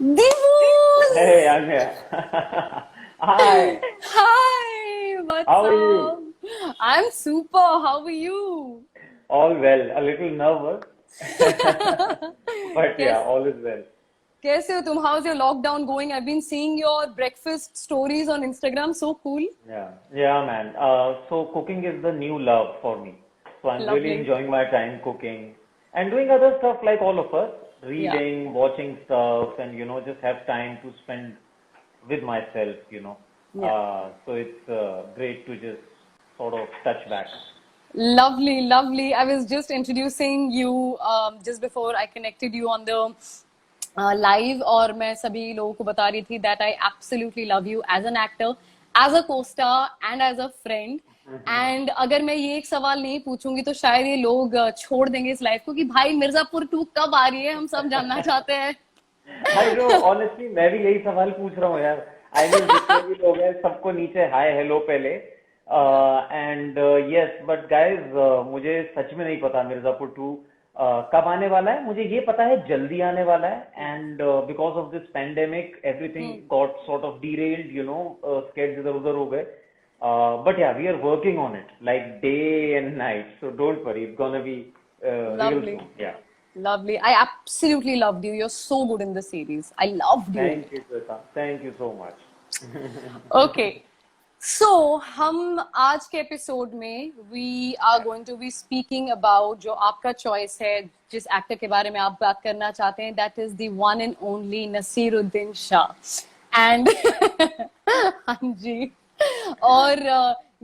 Divus! Hey, Anya. Hi, Hi, what's how are you? up? I'm super. How are you? All well, a little nervous, but yeah, cash all is well. कैसे हो तुम? How's your lockdown going? I've been seeing your breakfast stories on Instagram. So cool. Yeah, man. So cooking is the new love for me. So I'm really Lovely. enjoying my time cooking and doing other stuff like all of us, Yeah. reading, watching stuff, and just have time to spend with myself. Yeah. So it's great to just sort of touch back. Lovely, lovely. I was just introducing you just before I connected you on the live और मैं सभी लोगों को बता रही थी that I absolutely love you as an actor, as a co-star and as a friend. And अगर मैं ये एक सवाल नहीं पूछूंगी तो शायद ये लोग छोड़ देंगे इस लाइफ को कि भाई मिर्जापुर 2 कब आ रही है, हम सब जानना चाहते हैं. आई नो ऑनेस्टली मैं भी यही सवाल पूछ रहा हूँ यार. आई मीन जितने भी लोग हैं सबको नीचे हाय हेलो पहले. एंड यस बट गाइज मुझे सच में नहीं पता मिर्जापुर 2 कब आने वाला है. मुझे ये पता है जल्दी आने वाला है and because of this pandemic everything got sort of derailed skeds इधर उधर हो गए. But yeah we are working on it like day and night so don't worry it's gonna be real lovely. Soon. Yeah Lovely. I absolutely loved you. You're so good in the series. I loved you. Thank you Shweta thank you so much. Okay. So, हम आज के episode में we are going to be speaking about जो आपका choice है, जिस actor के बारे में आप बात करना चाहते हैं, that is the one and only Naseeruddin Shah. And हाँ जी. और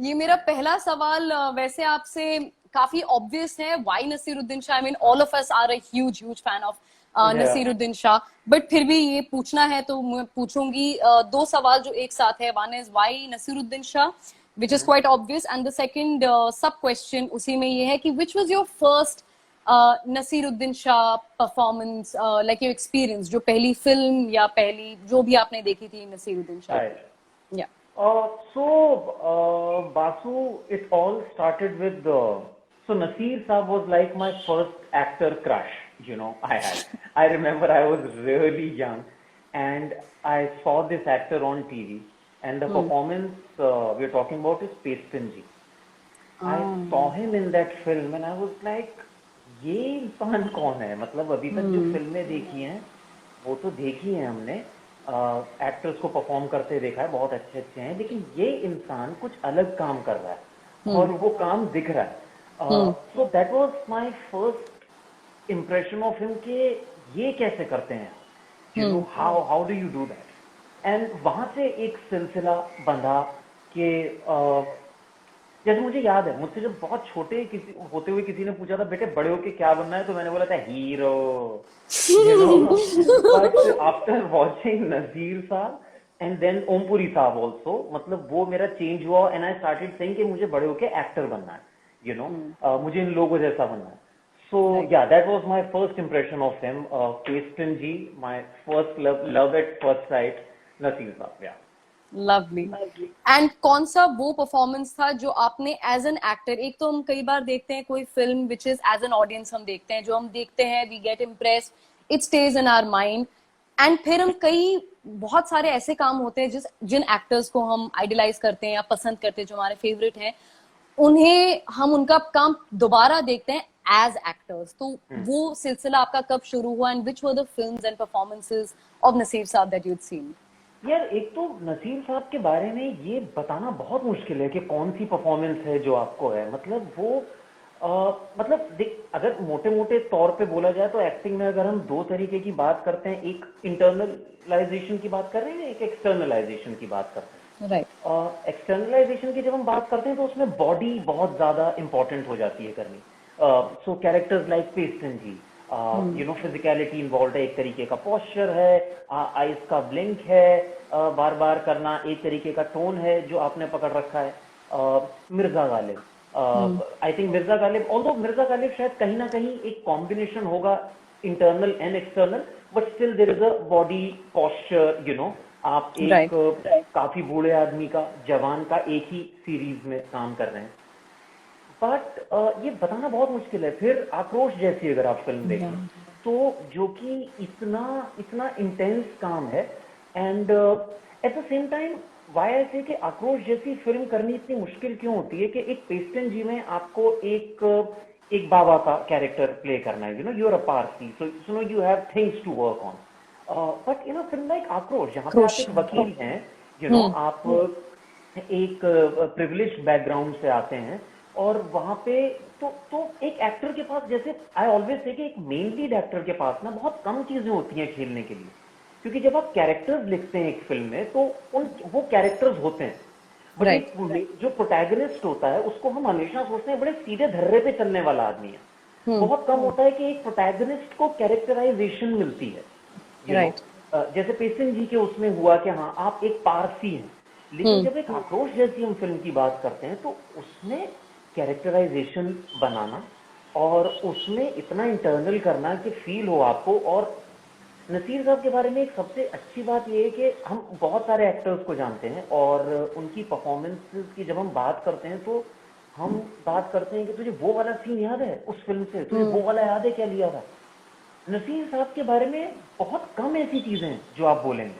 ये मेरा पहला सवाल वैसे आपसे काफी ऑब्वियस है. Why Naseeruddin Shah? I mean all of us are a huge fan of Yeah. Naseeruddin Shah, but फिर भी ये पूछना है तो मैं पूछूंगी दो सवाल जो एक साथ है. One is why Naseeruddin Shah, which is quite obvious, and the second sub question उसी में ये है कि which was your first Naseeruddin Shah performance, like your experience, जो पहली फिल्म या पहली जो भी आपने देखी थी नसीरुद्दीन शाह Right. की. या Basu, it all started with so Nasir Saab was like my first actor crush, I had. I remember I was really young and I saw this actor on TV and the performance we're talking about is Pestinji. I saw him in that film and I was like, ये इंसान कौन है. मतलब अभी तक जो फिल्में देखी हैं वो तो देखी है हमने, एक्टर्स को परफॉर्म करते देखा है, बहुत अच्छे अच्छे हैं, लेकिन ये इंसान कुछ अलग काम कर रहा है और वो काम दिख रहा है. So that was my first impression of him कि ये कैसे करते हैं, how do you do that. And वहां से एक सिलसिला बंधा कि जैसे मुझे याद है मुझसे जब बहुत छोटे किसी होते हुए किसी ने पूछा था बेटे बड़े होके क्या बनना है, तो मैंने बोला था हीरो. बट आफ्टर वॉचिंग नजीर साहब एंड देन ओमपुरी साहब ऑल्सो, मतलब वो मेरा चेंज हुआ एंड आई स्टार्टेड सेइंग कि मुझे बड़े होके एक्टर बनना है, मुझे इन लोगों जैसा बनना है. So yeah that was my first impression of him. Pestonjee, my first love at first sight, Naseer sahab. Yeah lovely. And कौन सा वो परफॉर्मेंस था जो आपने एज एन एक्टर, एक तो हम कई बार देखते हैं कोई film which is as an audience हम देखते हैं, जो हम देखते हैं we get impressed, it stays in our mind, and फिर हम कई बहुत सारे ऐसे काम होते हैं जिन एक्टर्स को हम आइडलाइज करते हैं या पसंद करते हैं, जो हमारे फेवरेट हैं, उन्हें हम उनका काम दोबारा देखते हैं एज एक्टर्स. तो वो सिलसिला आपका कब शुरू हुआ and which were the films and performances of Naseer साहब दैट यू हैड सीन? यार एक तो नसीर साहब के बारे में ये बताना बहुत मुश्किल है कि कौन सी परफॉर्मेंस है जो आपको है. मतलब वो मतलब देख, अगर मोटे मोटे तौर पे बोला जाए तो एक्टिंग में अगर हम दो तरीके की बात करते हैं, एक इंटरनलाइजेशन की बात कर रहे हैं, एक एक्सटर्नलाइजेशन की बात करते हैं. राइट. एक्सटर्नलाइजेशन की जब हम बात करते हैं तो उसमें बॉडी बहुत ज्यादा इंपॉर्टेंट हो जाती है करनी. सो कैरेक्टर्स लाइक पेस्टन जी, फिजिकलिटी इन्वॉल्व है, एक तरीके का पोस्चर है, आईज का ब्लिंक है, बार बार करना, एक तरीके का टोन है जो आपने पकड़ रखा है. Mirza Ghalib, I think Mirza Ghalib, although Mirza Ghalib शायद कहीं ना कहीं एक कॉम्बिनेशन होगा internal and external, but still there is a body posture. आप एक काफी बूढ़े आदमी का, जवान का एक ही सीरीज में काम कर रहे हैं. बट ये बताना बहुत मुश्किल है. फिर आक्रोश जैसी अगर आप फिल्म देखें, तो जो कि इतना इतना इंटेंस काम है, and at the same time why I say कि आक्रोश जैसी फिल्म करनी इतनी मुश्किल क्यों होती है कि एक पेस्टन जी में आपको एक बाबा का कैरेक्टर प्ले करना है, you are a Parsi, so no you have things to work on, but in a film like Aakrosh जहाँ पे आप एक वकील हैं, आप एक प्रिविलेज्ड बैकग्राउंड से आते हैं, और वहां पे तो एक एक्टर के पास, जैसे आई ऑलवेज से कि एक मेन लीड एक्टर के पास ना बहुत कम चीजें होती हैं खेलने के लिए, क्योंकि जब आप कैरेक्टर्स लिखते हैं एक फिल्म में तो वो कैरेक्टर्स होते हैं, बट एक जो प्रोटैगनिस्ट होता है उसको हम हमेशा सोचते हैं बड़े सीधे धर्रे पे चलने वाला आदमी है। बहुत कम होता है कि एक प्रोटैगनिस्ट को कैरेक्टराइजेशन मिलती है, जैसे पेस्टन जी के उसमें हुआ कि हाँ आप एक पारसी हैं, लेकिन जब एक आक्रोश जैसी हम फिल्म की बात करते हैं तो उसमें कैरेक्टराइजेशन बनाना और उसमें इतना इंटरनल करना कि फील हो आपको। और नसीर साहब के बारे में एक सबसे अच्छी बात यह है कि हम बहुत सारे एक्टर्स को जानते हैं और उनकी परफॉर्मेंसेस की जब हम बात करते हैं तो हम बात करते हैं कि तुझे वो वाला सीन याद है उस फिल्म से, तुझे वो वाला याद है क्या लिया था। नसीर साहब के बारे में बहुत कम ऐसी चीजें हैं जो आप बोलेंगे,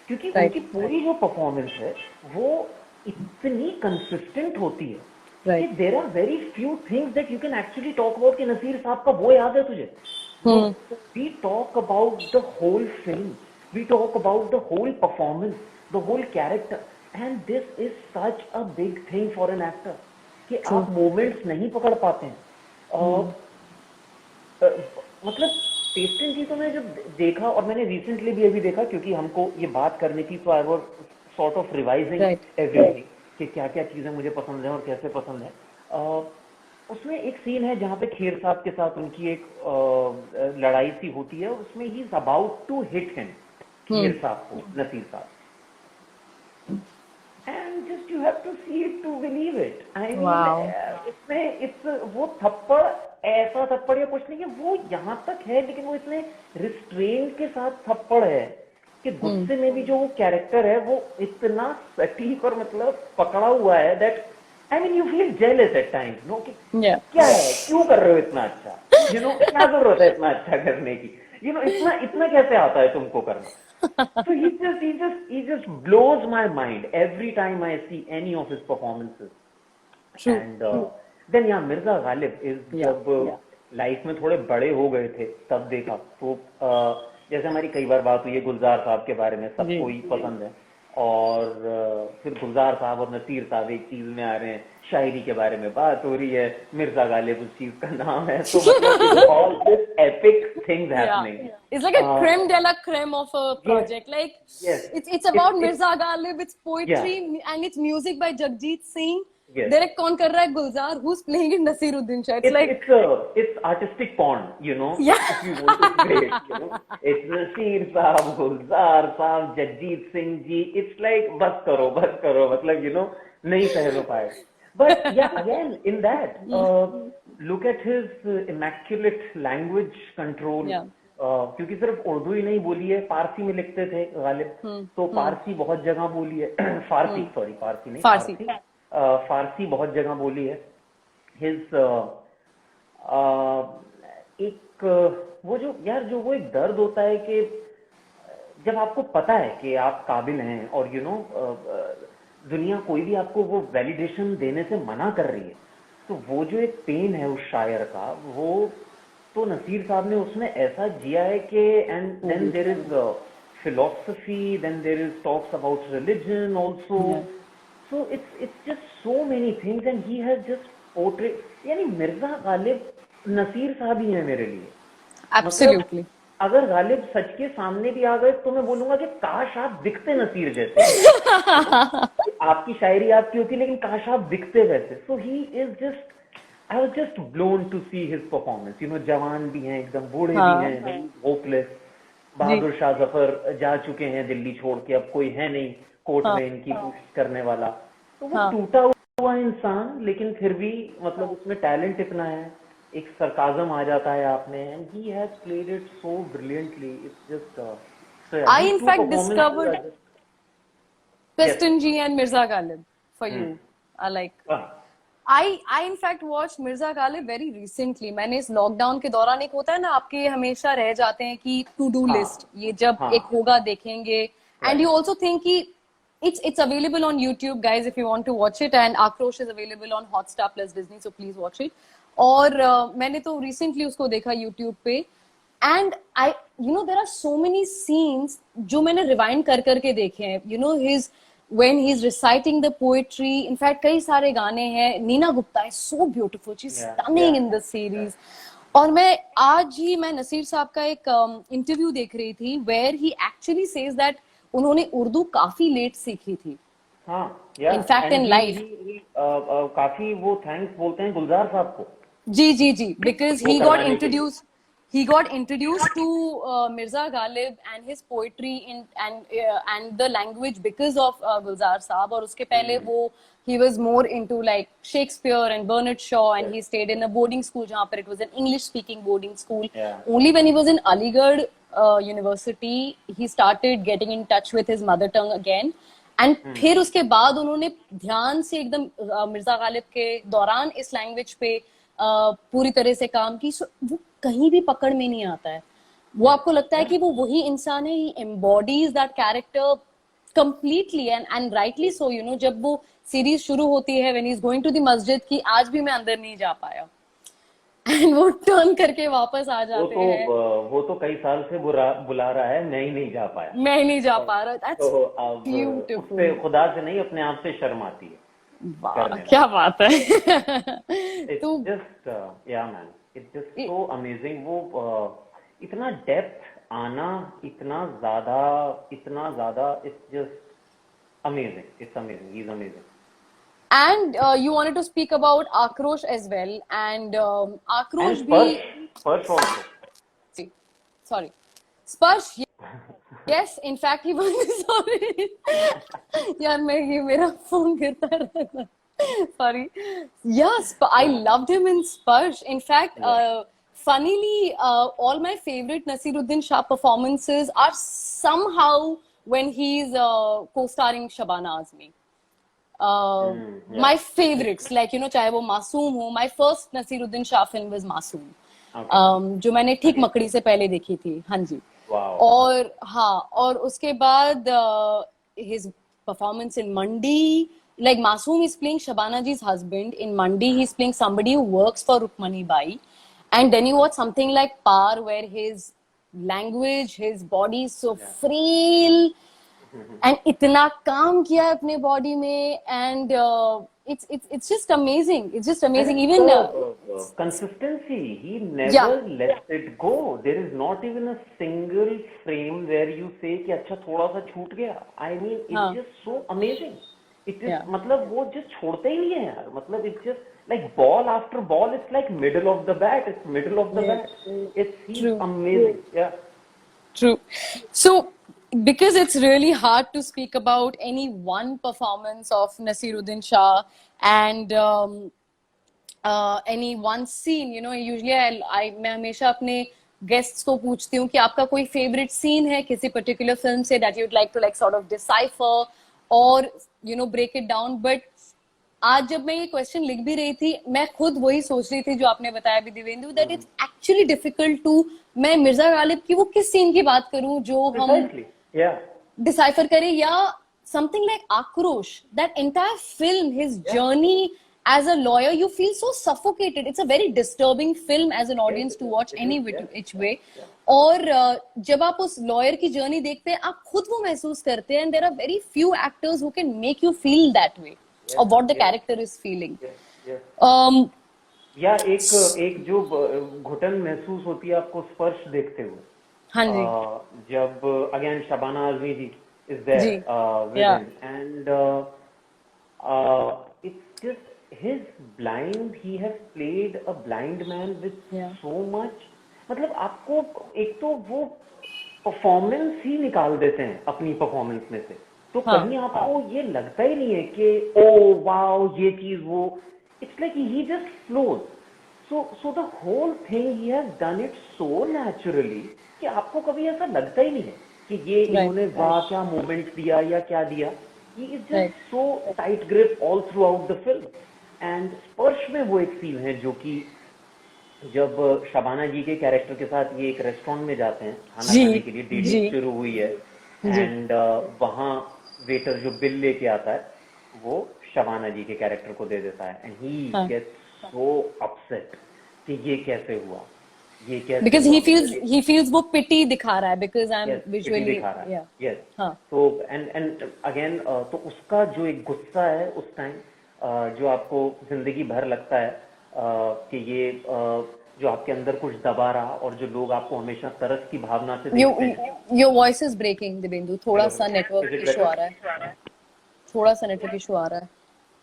क्योंकि उनकी पूरी जो परफॉर्मेंस है वो इतनी कंसिस्टेंट होती है कि there are very few things that you can actually talk about कि नसीर साहब का वो याद है तुझे। We talk about the whole film, we talk about the whole performance, the whole character, and this is such a big thing for an actor कि आप moments नहीं पकड़ पाते हैं। मतलब पेस्टन जी को मैं जब देखा, और मैंने रिसेंटली भी अभी देखा क्योंकि हमको ये बात करनी थी, तो I was sort of revising everything कि क्या क्या चीजें मुझे पसंद है और कैसे पसंद है। उसमें एक सीन है जहाँ पे खेर साहब के साथ उनकी एक लड़ाई सी होती है, उसमें ही is about to hit him, Kher साहब को, नसीर साहब, and just you have to see it to believe it. I mean, इसमें इस वो थप्पड़ ऐसा थप्पड़ या कुछ नहीं है, वो यहाँ तक है लेकिन वो इतने रिस्ट्रेन के साथ थप्पड़ है कि गुस्से में भी जो वो कैरेक्टर है वो इतना सटीक और मतलब पकड़ा हुआ है that I mean you feel jealous at times, no कि क्या है, क्यों कर रहे हो इतना अच्छा, क्या जरूरत है इतना अच्छा करने की, इतना इतना कैसे आता है तुमको करना। So he just blows my mind every time I see any of his performances. True. And then yeah, Mirza Ghalib is जब लाइफ में थोड़े बड़े हो गए थे तब देखा, तो जैसे हमारी कई बार बात हुई है गुलजार साहब के बारे में, सबको ही पसंद है, और फिर गुलजार साहब और नसीर साहब एक चीज में आ रहे हैं, शायरी के बारे में बात हो रही है, मिर्जा गालिब उस चीज का नाम है, तो मतलब all this epic things happening. It's like a creme de la creme of a project. Like it's about Mirza Ghalib, it's poetry and it's music by Jagjit Singh. Direct कौन कर रहा है? गुलजार. Who's playing it? Nasiruddin Shah. It's artistic porn, if you want to say it, it's Nasir साहब, गुलजार साहब, Jagjit Singh ji. It's like बस करो मतलब नहीं सह पाए. But yeah, again in that, look at his immaculate language control. क्योंकि सिर्फ उर्दू ही नहीं बोली है, पारसी में लिखते थे गालिब, तो पारसी बहुत जगह बोली है, फारसी बहुत जगह बोली है. हिज एक वो एक दर्द होता है कि जब आपको पता है कि आप काबिल हैं और दुनिया कोई भी आपको वो वैलिडेशन देने से मना कर रही है, तो वो जो एक पेन है उस शायर का, वो तो नसीर साहब ने उसमें ऐसा जिया है कि and then there is philosophy, then there is talks about religion also. So it's just so many things, and he has just portrayed. यानी मिर्जा गालिब नसीर साहब ही है मेरे लिए. Absolutely. अगर गालिब सच के सामने भी आ गए तो मैं बोलूंगा कि काश आप दिखते नसीर जैसे. आपकी शायरी आपकी होती लेकिन काश आप दिखते वैसे. So he is just, I was just blown to see his performance. जवान भी हैं, एकदम बूढ़े भी हैं, होपलेस. बहादुर शाह जफर जा चुके हैं दिल्ली छोड़ के, अब कोई है नहीं कोर्ट में इनकी पूछ करने वाला. तो वो टूटा हुआ इंसान, लेकिन फिर भी मतलब उसमें टैलेंट इतना है, एक सरकाज़म आ जाता है आप में, and he has played it so brilliantly. It's just so I in fact discovered Peston ji and Mirza Ghalib for you. I like I in fact watched Mirza Ghalib very recently. मैंने इस lockdown के दौरान, एक होता है ना आपके हमेशा रह जाते हैं कि टू डू हाँ लिस्ट, ये जब हाँ एक होगा देखेंगे, and you right also think कि it's available on YouTube, guys, if you want to watch it, and Akrosh is available on Hotstar plus Disney, so please watch it. और मैंने तो recently उसको देखा YouTube पे, and I, you know, there are so many scenes जो मैंने rewind कर करके देखे हैं, you know, his when he's reciting the poetry. In fact, कई सारे गाने हैं. Neena Gupta is so beautiful, she's या stunning in the series. और मैं नसीर साहब का एक इंटरव्यू देख रही थी where he actually says that उन्होंने उर्दू काफी लेट सीखी थी. हाँ या In fact, and in life. काफी वो थैंक्स बोलते हैं गुलजार साहब को जी, because वो करवाने के लिए। he got introduced to Mirza Ghalib and his poetry and the language because of Gulzar Saab. और उसके पहले वो he was more into like Shakespeare and Bernard Shaw, and he stayed in a boarding school जहाँ पर it was an English speaking boarding school. Yeah. Only when he was in Aligarh University he started getting in touch with his mother tongue again. And फिर उसके बाद उन्होंने ध्यान से एकदम मिर्जा गालिब के दौरान इस लैंग्वेज पे पूरी तरह से काम की. वो कहीं भी पकड़ में नहीं आता है. वो आपको लगता है कि वो वही इंसान है. He embodies that character completely and rightly so. You know, जब वो सीरीज शुरू होती है when he is going to the मस्जिद की आज भी मैं अंदर नहीं जा पाया, एंड वो टर्न करके वापस आ जाते हैं. वो तो कई साल से बुला रहा है, मैं ही नहीं जा पाया. मैं नहीं जा पा रहा. दैट्स तो अब ब्यूटीफुल. उससे खुदा से नहीं अपने आप से शर्म आती है वाह, करने क्या बात है. में. तो इट्स जस्ट या man, it's just so amazing. वो इतना डेप्थ आना, इतना ज्यादा, it's just amazing. It's amazing, he is amazing. And you wanted to speak about Akrosh as well, and Akrosh And bhi. Sparsh also. Sorry, Sparsh. Yes, in fact he was sorry. यार मैं ये मेरा phone गिरता रहता. Sorry. Yes, I loved him in Sparsh. In fact, funnily, all my favorite Nasiruddin Shah performances are somehow when he's co-starring Shabana Azmi. My favorites, like you know, चाहे वो मासूम हो. My first Nasiruddin Shah film was मासूम, जो मैंने ठीक मकड़ी से पहले देखी थी. हाँ जी. और हाँ, और उसके बाद his performance in Mandi, like Masoom is playing Shabana Ji's husband. In Mandi he's playing somebody who works for Rukmani Bai. And then you watch something like Par, where his language, his body is so frail, and इतना काम किया है अपने body में, and it's just amazing. It's just amazing. Even consistency, he never lets it go. There is not even a single frame where you say कि अच्छा थोड़ा सा छूट गया. I mean, it's just so amazing. It is मतलब वो just छोड़ते ही नहीं है यार. मतलब it's just like ball after ball. It's like middle of the bat. It's middle of the bat. He's amazing. Yeah. True. So, because it's really hard to speak about any one performance of Nasiruddin Shah and any one scene, you know, usually मैं हमेशा अपने guests को पूछती हूँ कि आपका कोई favorite scene है किसी particular film से that you'd like to like sort of decipher or you know break it down. But आज जब मैं ये क्वेश्चन लिख भी रही थी, मैं खुद वही सोच रही थी जो आपने बताया भी Divyendu, that it's actually difficult to, मैं मिर्जा गालिब की वो किस सीन की बात करूं जो हम डिसाइफर करें, या समथिंग लाइक आक्रोश, that entire film, his journey as a lawyer, you feel so suffocated. It's a very disturbing film as an audience to watch any which way. और जब आप उस lawyer की journey देखते हैं, आप खुद वो महसूस करते हैं, and there are very few actors who can make you feel that way of what the character is feeling. या एक जो घुटन महसूस होती है आपको स्पर्श देखते हुए. हाँ जी. जब again Shabana Azmi ji is there with him, and it's just his blind, he has played a blind man with so much. मतलब आपको एक तो वो परफॉर्मेंस ही निकाल देते हैं अपनी परफॉर्मेंस में से, तो कहीं आपको ये लगता ही नहीं है कि ओ वाओ ये चीज वो. It's like he just flows. So the whole thing he has done it so naturally कि आपको कभी ऐसा लगता ही नहीं है कि ये इन्होंने वाह क्या मूवमेंट दिया या क्या दिया. He is just so tight grip all through out the film. And स्पर्श में वो एक सीन है जो कि जब शबाना जी के कैरेक्टर के साथ ये एक रेस्टोरेंट में जाते हैं खाना जी खाने के लिए, डेटिंग जी शुरू हुई है, जी एंड वहाँ वेटर जो बिल लेके आता है वो शबाना जी के कैरेक्टर को दे देता है, एंड ही हाँ गेट्स सो अपसेट कि ये कैसे हुआ, ये कैसे बिकॉज हुआ मेरे ही फील्स वो पिटी दिखा रहा है because I am yes pity visually दिखा रहा है, या यस। हाँ तो एंड अगेन तो उसका जो एक गुस्सा है उस टाइम, जो आपको जिंदगी भर लगता है कि ये जो आपके अंदर कुछ दबा रहा और जो लोग आपको हमेशा तरस की भावना से देखते हैं। Your voice is breaking Divyendu, थोड़ा हेलो सा hello, is network it issue आ बेटर? रहा है, थोड़ा सा नेटवर्क इशू आ रहा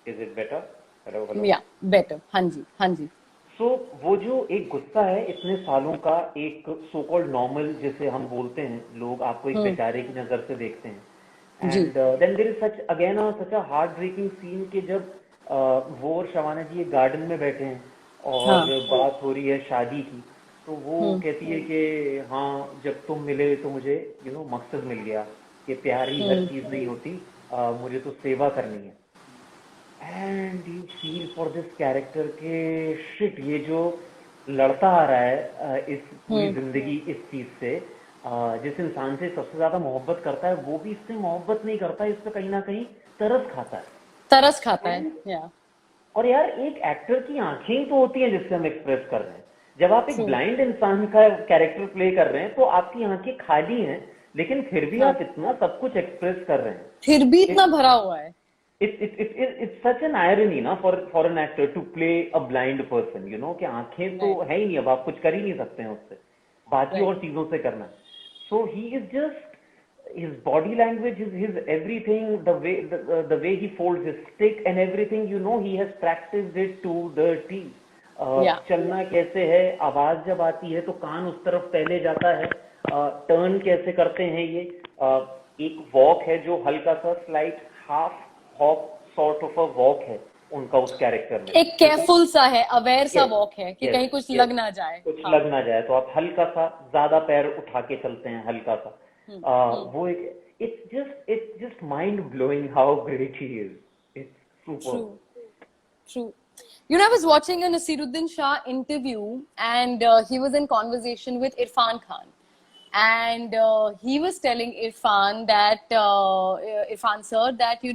इज इट बेटर? हेलो है हेलो। या बेटर, हाँ जी हाँ जी सो वो जो एक गुस्सा है इतने सालों का, एक सो कॉल्ड नॉर्मल जिसे हम बोलते हैं, लोग आपको एक हम्म बेचारे की नज़र से देखते हैं, जी and then there is such again such a heart breaking scene कि जब वो और शबाना जी एक गार्डन में बैठे हैं और हाँ बात हो रही है शादी की, तो वो हम्म कहती है कि हाँ जब तुम मिले तो मुझे मकसद मिल गया कि प्यार ही हर हम्म चीज़ नहीं होती, मुझे तो सेवा करनी है। And you feel for this character के शिट, ये जो लड़ता आ रहा है इस पूरी हम्म जिंदगी इस चीज से, जिस इंसान से सबसे ज्यादा मोहब्बत करता है वो भी इससे मोहब्बत नहीं करता, इस पे कहीं ना कहीं तरस खाता तरस खाता है है। या और यार एक एक्टर की आंखें ही तो होती हैं जिससे हम एक्सप्रेस कर रहे हैं। जब आप एक ट्रू ब्लाइंड इंसान का कैरेक्टर प्ले कर रहे हैं तो आपकी आंखें खाली हैं, लेकिन फिर भी हाँ आप इतना सब कुछ एक्सप्रेस कर रहे फिर भी हैं। इतना भरा हुआ है It's such an irony ना for an actor to play a blind person, कि आंखें तो राइट है ही नहीं, अब आप कुछ कर ही नहीं सकते हैं उससे, बाकी राइट और चीजों से करना। So he is just his body language, his everything, the way he folds his stick and everything, he has practiced it to the T. या चलना कैसे है, आवाज जब आती है तो कान उस तरफ पहले जाता है, टर्न कैसे करते हैं ये, एक वॉक है जो हल्का सा slight half hop sort of a walk है उनका उस कैरेक्टर में, एक केयरफुल सा है, अवेयर सा यस वॉक है कि यस कहीं कुछ यस, लग ना जाए, कुछ हाँ लग ना जाए तो आप हल्का सा ज्यादा पैर उठा के चलते हैं, हल्का सा, हम्म वो एक it's just mind blowing how great he is, it's true super. True. I was watching a Nasiruddin Shah interview, and he was in conversation with Irfan Khan. And he was telling Irfan that, Irfan sir, that,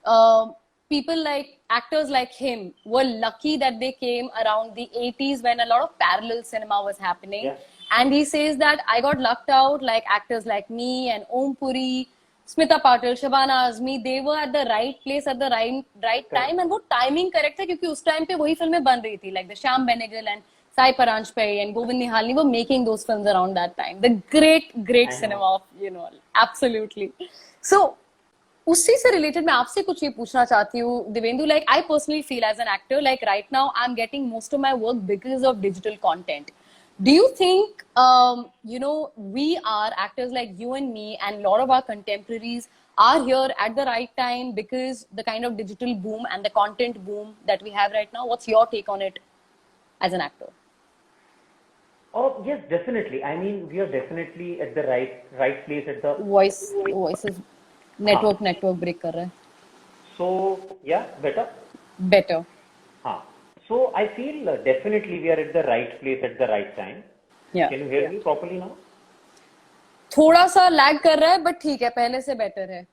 uh, people like actors like him were lucky that they came around the 80s when a lot of parallel cinema was happening. या And he says that I got lucked out, like actors like me and Om Puri, Smita Patil, Shabana Azmi, they were at the right place at the right time, and वो timing correct था क्योंकि उस time पे वही फिल्में बन रही थी, like the Shyam Benegal and Sai Paranjpe and Govind Nihalni were making those films around that time. The great I know. cinema of, absolutely. So उसी से रिलेटेड मैं आपसे कुछ ये पूछना चाहती हूँ Divyendu, like I personally feel as an actor, like right now I am getting most of my work because of digital content. Do you think, we are actors like you and me and a lot of our contemporaries are here at the right time because the kind of digital boom and the content boom that we have right now? What's your take on it as an actor? Oh yes, definitely. I mean, we are definitely at the right place at the, Voices हाँ, network break कर रहा है. so yeah, better, Better. हाँ. So I feel definitely we are at the right place at the right time. Yeah. Can you hear me properly now? थोड़ा सा lag कर रहा है बट ठीक है, पहले से बेटर है.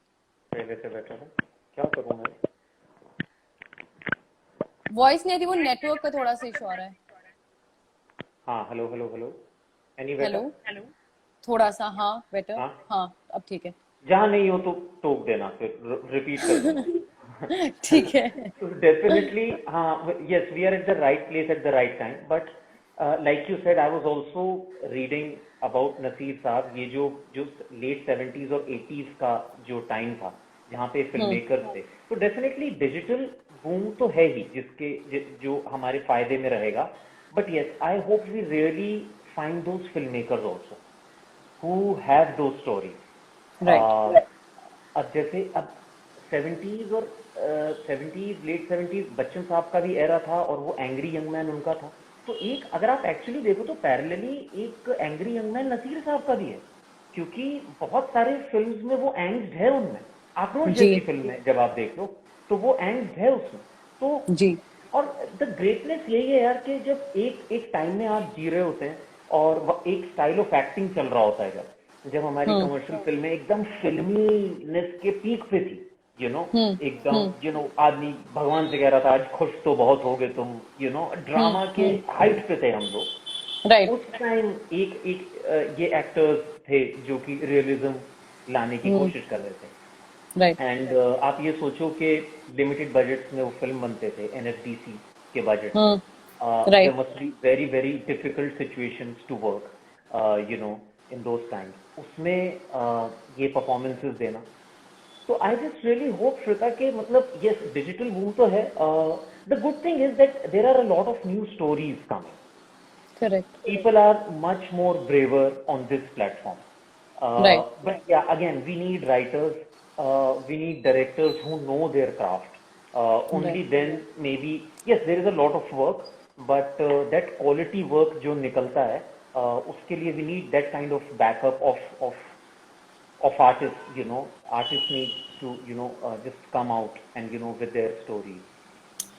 पहले से बेटर है, क्या करूँ मैं? वॉइस नहीं आती, वो नेटवर्क का थोड़ा सा इशू आ रहा है. हाँ, hello hello hello, any hello, better? थोड़ा सा, हाँ बेटर, हाँ, हाँ अब ठीक है. जहाँ नहीं हो तो टोक देना, फिर रिपीट कर दूंगा। ठीक है. So definitely, yes, we are at the right place at the right time. But like you said, I was also reading about Naseer साहब, ये जो लेट 70s और 80s का जो टाइम था जहाँ पे फिल्म मेकर्स थे, तो डेफिनेटली डिजिटल बूम तो है ही जो हमारे फायदे में रहेगा. But yes, I hope we really find those film makers also who have those stories. Right. अब जैसे अब 70s और 70s लेट 70s बच्चन साहब का भी एरा था और वो एंग्री यंग मैन उनका था. तो एक अगर आप एक्चुअली देखो तो पैरेलली एक एंग्री यंग मैन नसीर साहब का भी है, क्योंकि बहुत सारे फिल्म्स में वो एंग्स्ड है, उनमें आक्रोश जी. जैसी फिल्म है जब आप देख लो तो वो एंग्स्ड है उसमें. तो जी. और द ग्रेटनेस यही है यार कि जब एक एक टाइम में आप जी रहे होते हैं और एक स्टाइल ऑफ एक्टिंग चल रहा होता है, जब हमारी हम्म. कमर्शियल फिल्में एकदम फिल्मीनेस के पीक पे थी, हम्म. एकदम हम्म. आदमी भगवान से कह रहा था आज खुश तो बहुत हो गए तुम, ड्रामा के हम्म. हाइट पे थे हम लोग। राइट. उस टाइम एक एक ये एक्टर्स थे जो कि रियलिज्म लाने की हम्म. कोशिश कर रहे थे। राइट. एंड आप ये सोचो कि लिमिटेड बजट्स में वो फिल्म बनते थे, एनएफडीसी के बजट में। Hmm. There right. Must be very very difficult situations to work in those times, उसमें ये परफॉर्मेंसेस देना। तो I just really hope, Shweta, के मतलब यस डिजिटल बूम तो है, the good thing is that there are a lot of new stories coming, correct. people are much more braver on this platform. Right. But yeah, again, we need writers, we need directors who know their craft. Only right. then maybe, yes, there is a lot of work, but that quality work जो निकलता है, उसके लिए we need that kind of backup of artists. Artists need to just come out and with their stories.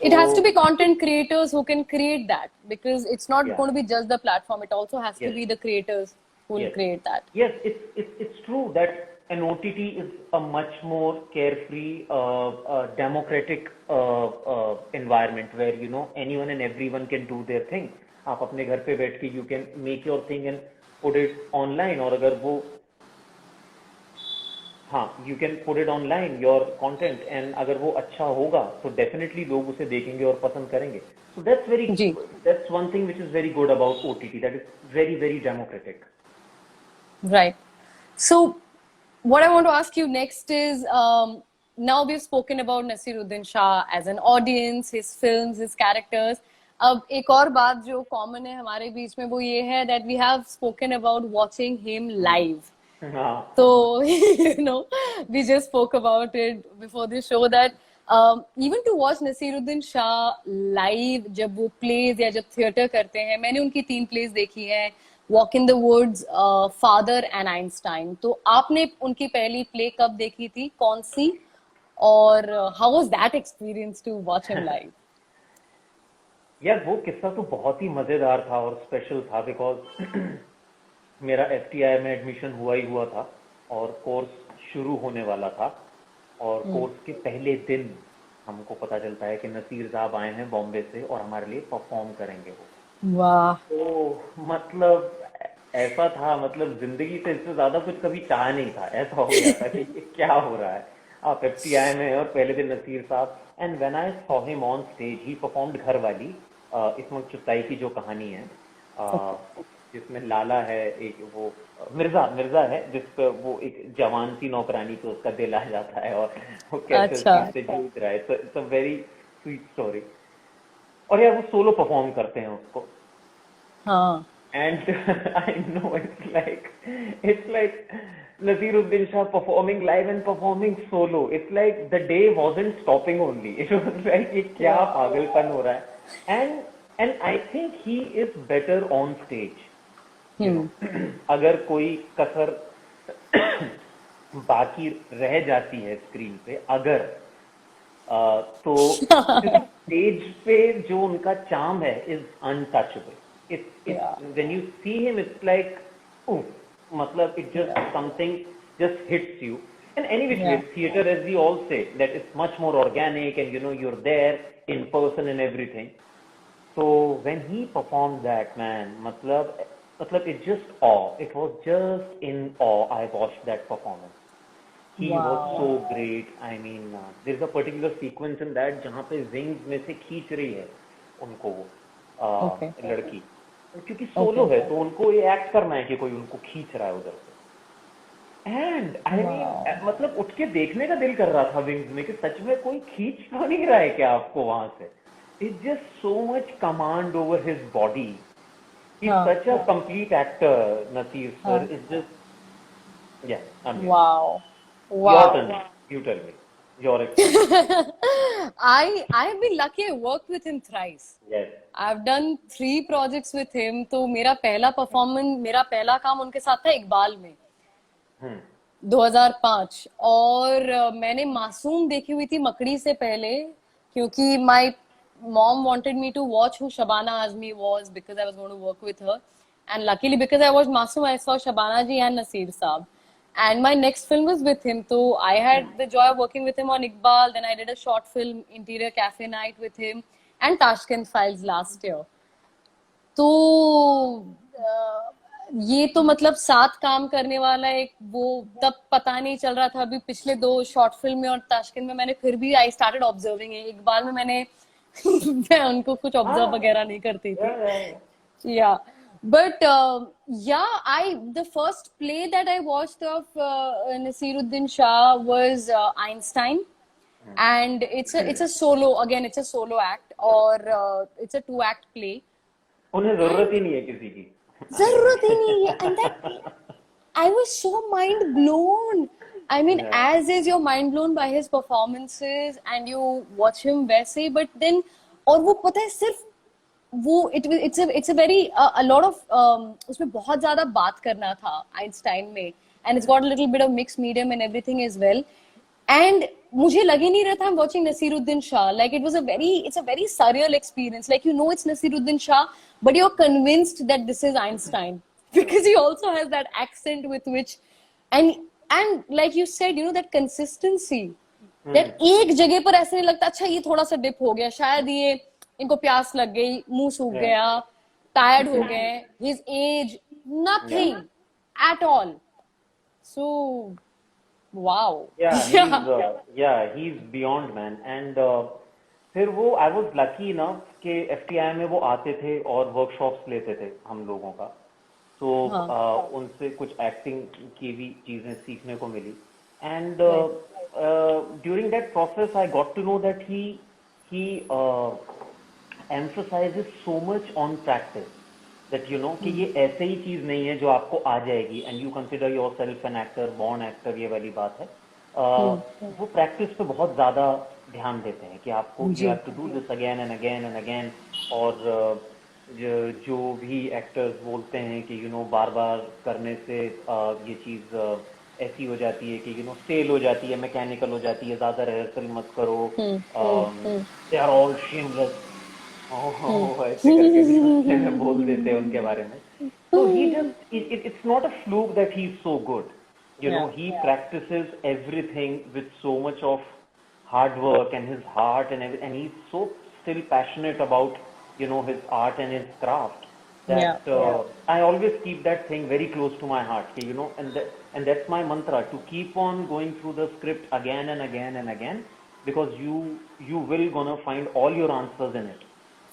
It has to So be content creators who can create that, because it's not yeah, going to be just the platform. It also has to yes. be the creators who will Yes, create that. yes, it's true that an OTT is a much more carefree, democratic environment where anyone and everyone can do their thing. आप अपने घर पे बैठ के you can make your thing and put it online, और अगर वो हाँ, you can put it online your content, and अगर वो अच्छा होगा तो definitely लोग उसे देखेंगे और पसंद करेंगे. So ji. that's one thing which is very good about OTT, that is very very democratic. Right. So, what I want to ask you next is, now we've spoken about Nasiruddin Shah as an audience, his films, his characters. अब एक और बात जो common है हमारे बीच में वो ये है that we have spoken about watching him live. हाँ. So, we just spoke about it before the show that even to watch Nasiruddin Shah live, जब वो plays या जब theatre करते हैं, मैंने उनकी 3 plays देखी हैं, Walk in the Woods, Father and Einstein. तो आपने उनकी पहली play कब देखी थी, कौन सी, और how was that experience to watch him live? यार वो किस्सा तो बहुत ही मजेदार था और स्पेशल था, बिकॉज मेरा एफटीआई में एडमिशन हुआ ही हुआ था और कोर्स शुरू होने वाला था, और कोर्स के पहले दिन हमको पता चलता है कि नसीर साहब आए हैं बॉम्बे से और हमारे लिए परफॉर्म करेंगे वो। वाह. तो मतलब ऐसा था, मतलब जिंदगी से इससे ज्यादा कुछ कभी चाहा नहीं था, ऐसा हो गया था कि ये क्या हो रहा है, आप एफटीआई में और पहले दिन नसीर साहब। And when I saw him on stage he performed घर वाली, इसमें चुताई की जो कहानी है, जिसमें लाला है, एक वो मिर्जा है, जिस पे वो एक जवान सी नौकरानी पे उसका दिल आ जाता है और वो कैसे अच्छा. उससे जूझ रहा है। It's a very sweet story. और यार वो सोलो परफॉर्म करते हैं उसको, हाँ. and I know it's like Naseeruddin Shah performing live and performing solo. It's like the day wasn't stopping only. It was like ये क्या पागलपन हो रहा है, and I think he is better on stage. अगर कोई कसर बाकी रह जाती है स्क्रीन पे, अगर तो स्टेज पे जो उनका चार्म है is untouchable. When you see him, it's like, ooh, matlab, it just something just hits you. And anyway, theater, as we all say, that it's much more organic, and you're there in person and everything. So when he performed that, man, matlab, it's just awe. It was just in awe. I watched that performance. He was so great. I mean, there's a particular sequence in that जहाँ पे wings में से खींच रही है उनको वो लड़की, क्योंकि सोलो है तो उनको ये एक्ट करना है कि कोई उनको खींच रहा है उधर से। एंड आई मीन मतलब उठ के देखने का दिल कर रहा था विंग्स में कि सच में कोई खींच तो नहीं रहा है क्या आपको वहां से। It's just so much command over his body. He is such a complete actor, Naseer sir. Is just wow. Your turn. You tell me your experience. I have been lucky. I worked with him thrice. Yes. I've done 3 projects with him. तो मेरा पहला performance, मेरा पहला काम उनके साथ था इकबाल में 2005, और मैंने मासूम देखी हुई थी मकड़ी से पहले, क्योंकि my mom wanted me to watch who Shabana Azmi was because I was going to work with her. And luckily, because I watched Masoom, I saw Shabana ji and Naseer Saab. And my next film was with him. So I had the joy of working with him on Iqbal. Then I did a short film, Interior Cafe Night, with him, and Tashkent Files last year. तो ये तो मतलब साथ काम करने वाला एक वो तब पता नहीं चल रहा था. अभी पिछले 2 शॉर्ट फिल्म में और ताशकंद में मैंने फिर भी आई स्टार्टेड ऑब्जर्विंग है. एक बार में मैंने मैं उनको कुछ ऑब्जर्व वगैरह नहीं करती थी. या but yeah, the first play that I watched of Nasiruddin Shah was Einstein, and it's a solo, again it's a solo act, or it's a 2-act play. उन्हें जरूरत ही नहीं है किसी की. जरूरत ही नहीं है. And that I was so mind blown. I mean, as is you're mind blown by his performances and you watch him वैसे, but then और वो पता है सिर्फ वो it's a very a lot of उसमें बहुत ज्यादा बात करना था आइंस्टाइन में, and it's got a little bit of mixed medium and everything as well. And मुझे लग ही नहीं रहा था I'm watching Nasiruddin Shah. Like it's a very surreal experience. Like it's Nasiruddin Shah, but you're convinced that this is Einstein because he also has that accent with which and like you said, that consistency. That एक जगह पर ऐसे नहीं लगता अच्छा ये थोड़ा सा डिप हो गया, शायद ये इनको प्यास लग गई, मुंह सूख गया, टायर्ड हो गए. His age, nothing at all. So wow. He's beyond, man. And फिर वो I was lucky enough कि FTI में वो आते थे और वर्कशॉप्स लेते थे हम लोगों का. तो उनसे कुछ एक्टिंग की भी चीजें सीखने को मिली. And during that process I got to know that he emphasizes so much on practice that कि ये ऐसे ही चीज नहीं है जो आपको आ जाएगी and you consider yourself an actor, born actor, ये वाली बात है. वो प्रैक्टिस पे बहुत ज्यादा ध्यान देते हैं कि आपको you have to do this again and again and again. और जो भी एक्टर्स बोलते हैं कि बार बार करने से ये चीज ऐसी हो जाती है कि स्टेल हो जाती है, मैकेनिकल हो जाती है, ज्यादा रिहर्सल मत करो. They are all shameless. ऐसे करके भी बोल देते हैं उनके बारे में. So he just it's not a fluke that he's so good. He practices everything with so much of hard work and his heart and everything, and he's so still passionate about his art and his craft that I always keep that thing very close to my heart. And that's my mantra, to keep on going through the script again and again and again, because you will gonna find all your answers in it.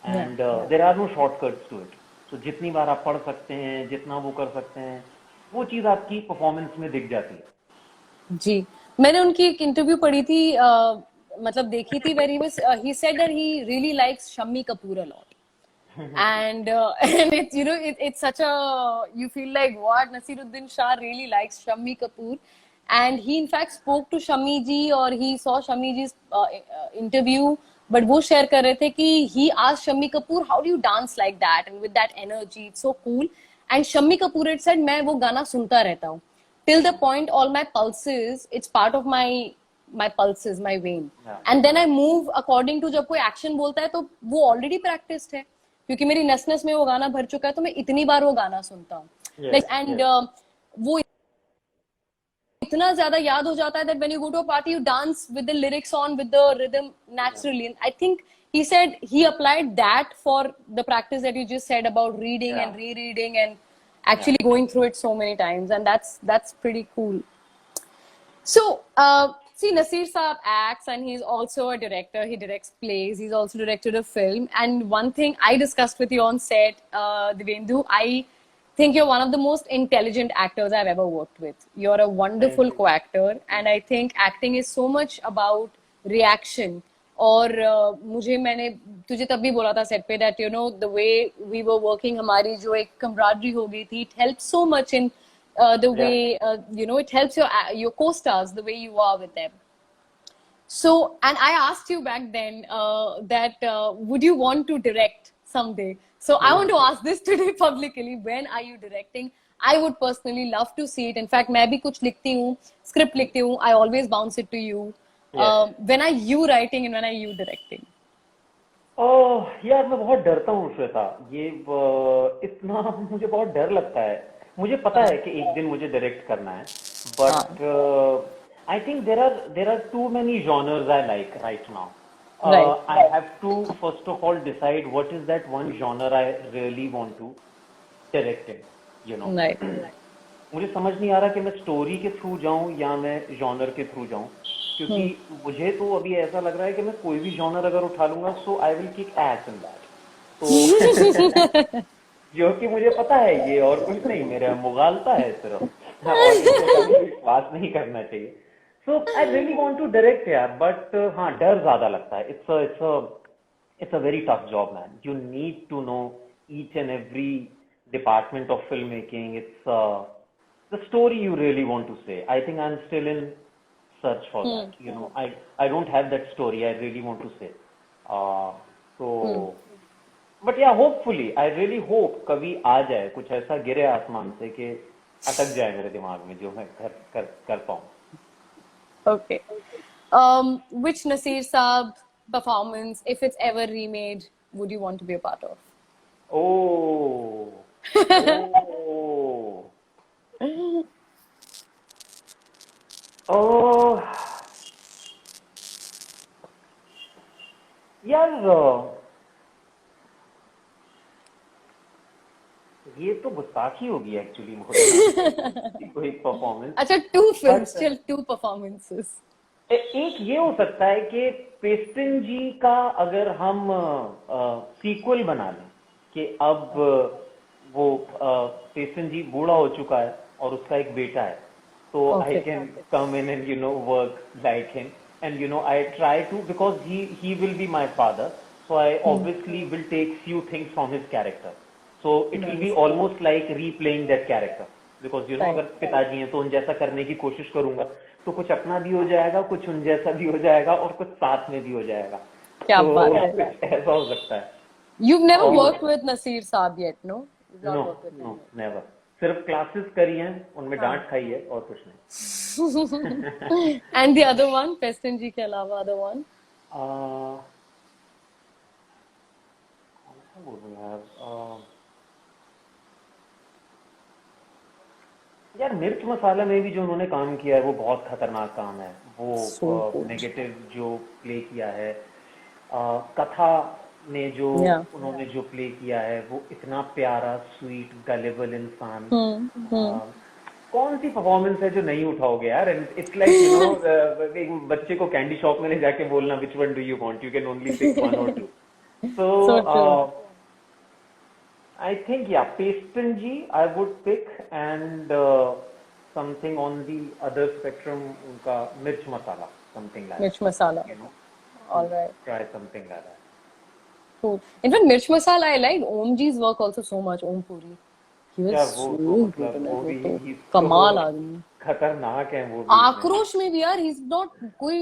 And there are no shortcuts to it. So जितनी बार आप पढ़ सकते हैं, जितना वो कर सकते हैं, वो चीज आपकी परफॉर्मेंस में दिख जाती है. जी, मैंने उनकी एक इंटरव्यू पढ़ी थी, मतलब देखी थी, where he said that he really likes Shammi Kapoor a lot. And it's it's such a, you feel like what, Nasiruddin Shah really likes Shammi Kapoor, and he in fact spoke to Shammi ji, or he saw Shammi ji's interview, but वो share कर रहे थे कि he asked Shammi Kapoor, how do you dance like that and with that energy, it's so cool. And Shammi Kapoor had said, मैं वो गाना सुनता रहता हूँ till the point all my pulses, it's part of my pulses, my vein. And then I move according to, जब कोई action बोलता है तो वो already practiced है, क्योंकि मेरी नस नस में वो गाना भर चुका है, तो मैं इतनी बार वो गाना सुनता हूँ. वो इतना ज्यादा याद हो जाता है that when you go to a party you dance with the lyrics on, with the rhythm naturally. And I think he said he applied that for the practice that you just said about reading and rereading and actually going through it so many times, and that's pretty cool. So see, Naseer Saab acts, and he's also a director. He directs plays. He's also directed a film. And one thing I discussed with you on set, Divendu, I think you're one of the most intelligent actors I've ever worked with. You're a wonderful co-actor, and I think acting is so much about reaction. और मैंने तुझे तब भी बोला था set पे that the way we were working, हमारी जो एक camaraderie हो गई थी, it helps so much in the way it helps your co-stars, the way you are with them. So, and I asked you back then that would you want to direct someday? So I want to ask this today publicly. When are you directing? I would personally love to see it. In fact, मैं भी कुछ लिखती हूँ, script लिखती हूँ, I always bounce it to you. Yes. When are you writing and when are you directing? यार मैं बहुत डरता हूँ श्वेता, ये इतना मुझे बहुत डर लगता है। मुझे पता है कि एक दिन मुझे डायरेक्ट करना है, हाँ, but I think there are too many genres I like right now. right, I have to first of all decide what is that one genre I really want to direct in, you know. right. मुझे समझ नहीं आ रहा कि मैं story के through जाऊं या मैं जॉनर के थ्रू जाऊं, क्योंकि Hmm. मुझे तो अभी ऐसा लग रहा है कि मैं कोई भी जॉनर अगर उठा लूंगा so I will kick ass in that. तो जो कि मुझे पता है ये और कुछ नहीं, मेरा मुगालता है सिर्फ, ऑडियंस को कभी विश्वास नहीं करना चाहिए। So I really want to direct यार, बट हाँ डर ज्यादा लगता है। it's a very tough job, man. You need to know each and every department of filmmaking. It's the story you really want to say. I think I'm still in search for that. You know, I don't have that story I really want to say. Uh, so, but yeah, hopefully, I really hope कभी आ जाए कुछ ऐसा गिरे आसमान से कि अटक जाए मेरे दिमाग में जो मैं कर पाऊँ. Okay. Which Nasir Saab performance, if it's ever remade, would you want to be a part of? Oh, oh, oh. यार ये तो गुस्ताखी होगी एक्चुअली कोई परफॉर्मेंस। अच्छा, two films, but still two performances. एक ये हो सकता है कि पेस्टन जी का अगर हम सीक्वल बना लें कि अब वो पेस्टन जी बूढ़ा हो चुका है और उसका एक बेटा है, तो I Okay. Can come in and work like him, and I try to because he will be my father, so I obviously will take few things from his character, so it will be Nice. Almost like replaying that character, because Right. अगर पिताजी हैं तो उन जैसा करने की कोशिश करूंगा, तो कुछ अपना भी हो जाएगा, कुछ उन जैसा भी हो जाएगा और कुछ साथ में भी हो जाएगा, क्या तो बात है. कुछ ऐसा हो सकता है। You've never और worked with Nasir Saab yet, no? You've no not worked with no him yet. Never, सिर्फ क्लासेस करी हैं, उनमें हाँ. डांट खाई है और कुछ नहीं। And the other one, Peston ji के अलावा other one. कौन सा बोलूं यार, यार मिर्च मसाला में भी जो उन्होंने काम किया है वो बहुत खतरनाक काम है। So वो good. नेगेटिव जो प्ले किया है, कथा ने जो Yeah. उन्होंने जो प्ले किया है वो इतना प्यारा स्वीट गलेबल इंसान, Hmm. कौन सी परफॉर्मेंस है जो नहीं उठाओगे यार। इट्स लाइक एक बच्चे को कैंडी शॉप में ले जाके बोलना which one do you want, you can only pick one or two. So true. So I think, yeah, Paston I would pick, and something on the other spectrum, unka mirch masala, something like Mirch that, masala. you know, to All right. try something like that. Cool. In fact, Mirch Masala, I like Om ji's work also so much. Om Puri. He was यार वो so तो good in मतलब it. वो वो भी तो ही तो कमाल आदमी. खतरनाक है वो भी इसमें। आक्रोश में भी यार, he's not कोई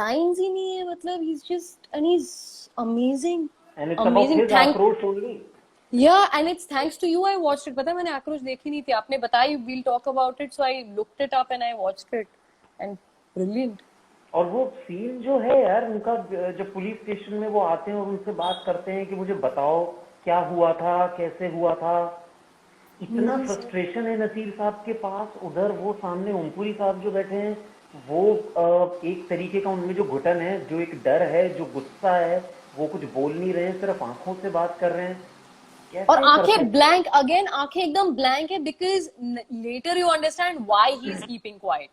lines ही नहीं है, मतलब he's just and he's amazing. And it's about Amazing. his Thank approach only. Yeah, and it's thanks to you I watched it. पता है मैंने आक्रोश देखी नहीं थी. आपने बताई we'll talk about it, so I looked it up and I watched it. And brilliant. और वो सीन जो है यार उनका, जब पुलिस स्टेशन में वो आते हैं और उनसे बात करते हैं कि मुझे बताओ क्या हुआ था, कैसे हुआ था, इतना फ्रस्ट्रेशन है नसीर साहब के पास, उधर वो सामने ओमपुरी साहब जो बैठे हैं, वो एक तरीके का उनमें जो घुटन है, जो एक डर है, जो गुस्सा है, वो कुछ बोल नहीं रहे हैं, सिर्फ आंखों से बात कर रहे हैं। और कैसे कर आंखें सकते? ब्लैंक अगेन, आंखें एकदम ब्लैंक है because later you understand why he is keeping quiet,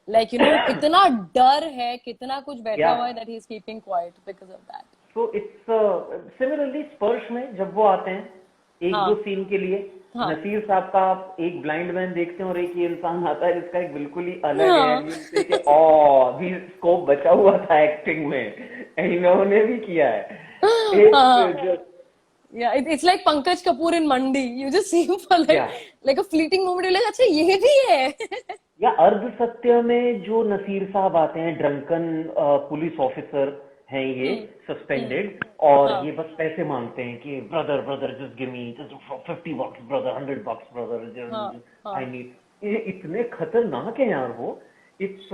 like you know इतना डर है, कितना कुछ बैठा हुआ है that he is keeping quiet because of that. So it's similarly Sparsh में जब वो आते हैं एक हाँ. दो सीन के लिए, हाँ. नसीर साहब का आप एक ब्लाइंड मैन देखते हैं और एक ये इंसान आता है जिसका एक बिल्कुल ही अलग हाँ. है, जिससे कि भी स्कोप बचा हुआ था एक्टिंग में, इन्होंने भी किया है। हाँ. Yeah, it's like Pankaj Kapoor in Mandi. You just see him for Yeah. like a fleeting moment. You're like, अच्छा ये भी है. या अर्ध सत्य में जो नसीर साहब आते हैं, ड्रंकन पुलिस ऑफिसर हैं ये, सस्पेंडेड, और हाँ. ये बस पैसे मांगते हैं कि brother brother just give me just $50 brother, $100 brother, हाँ. I need. ये इतने खतरनाक है यार वो, it's